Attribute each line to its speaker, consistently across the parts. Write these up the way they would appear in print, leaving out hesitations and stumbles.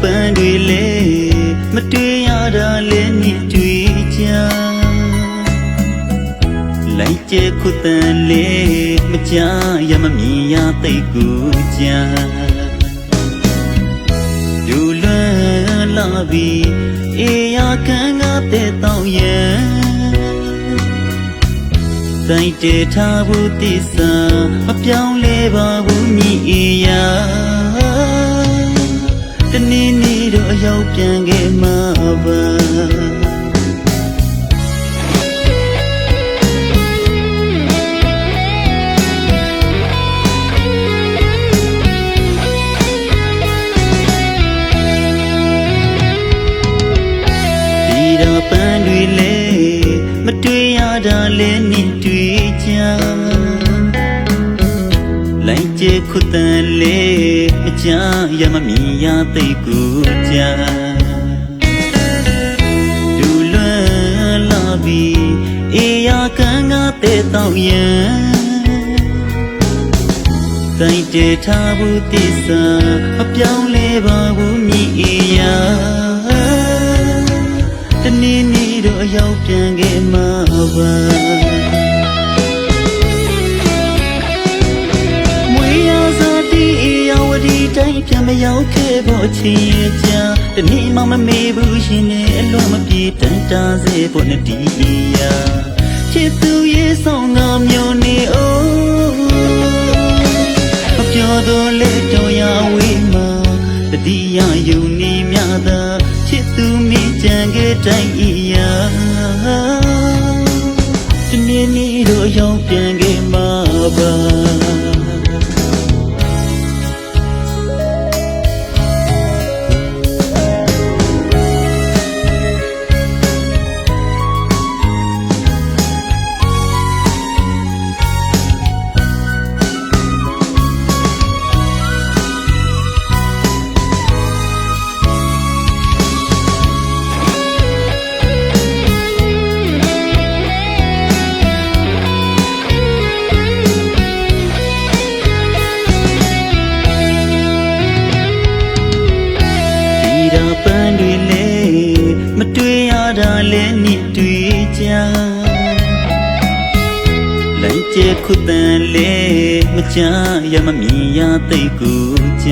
Speaker 1: ပန်းတွေလေမတွေ့ရတာလဲမြင်တွေ့ကြလိုက်ကျဲခုတန်လေမကြားရမမြင်ရသိကူကြလူလွန်လာပြီးအေးရခံငါတဲ့တောင်းရဲ့တိုင်းတထားဘူးတစ္ဆာမပြောင်းလဲပါဘူးမြည်အေးရတနေ့နေ့တော့အရောက်ပြန်ခဲ့မှာပါဒီတော့ပန်းတွေလေမတွေ့ရတာလဲမြင်တွေ့ကြလိုက်ကျခုတန်လေမကြားရမမြင်ရသိကူကြဒူလွန်လာပြီးအေးရခံငါတဲ့တောင်းရဲ့တိုင်းတထားဘူးတစ္ဆာမပြောင်းလဲပါဘူးမြည်အေးရတနေ့နေ့တော့အရောက်ပြန်ခဲ့မှာပါတိုင်းပြန်မရောက်ခဲ့ဖို့ချင်ရကြတနေ့မှမမေ့ဘူးရှင်နဲ့အလွန်မပြေတန်တာစေဖို့နဲ့ဒီယာချစ်သူရဲ့ဆောင်ငါမျိုးနေအောင်မပြောတော့လေတော့ရဝေးမှာတတိယယူနေမြသာချစ်သူမိကြံခဲ့တိုင်းယာတနေ့နေ့တော့ရောက်ပြန်ခဲ့မှာပါပန်းတွေလေမတွေ့ရတာလဲမြင်တွေ့ကြလိုက်ကျဲခုတန်လေမကြားရမမြင်ရသိကူကြ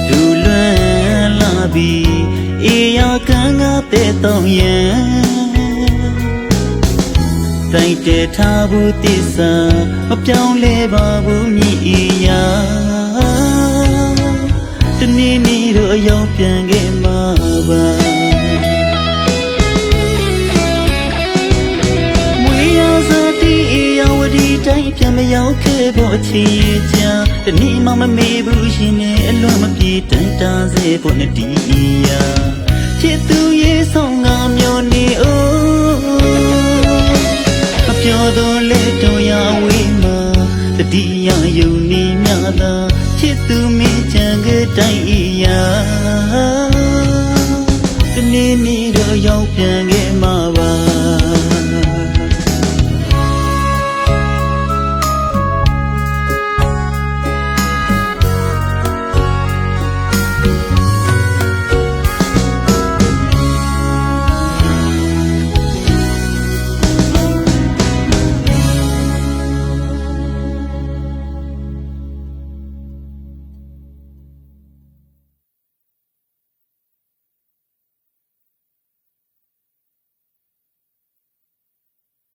Speaker 1: ဒူလွန်လာပြီးအေးရခံငါတဲ့တောင်းရဲ့တိုင်းတထားဘူးတစ္ဆာမပြောင်းလဲပါဘူးမြည်အေးရတနေ့နေ့တော့ရောက်ပြန်ခဲ့မှာပါမွေရစားတီးရဝဒီတိုင်းပြန်မရောက်ခဲ့ဖို့ချင်ရကြတနေ့မှမမေ့ဘူးရှင်နဲ့အလွန်မပြေတန်တာစေဖို့နဲ့ဒီယာချစ်သူရဲ့ဆောင်ငါမျိုးနေအောင်မပြောတော့လေတော့ရဝေးမှာတတိယယူနေမြသာချစ်သူမိချံခဲ့တိုင်းယာတနေ့နေ့တော့ရောက်ပြန်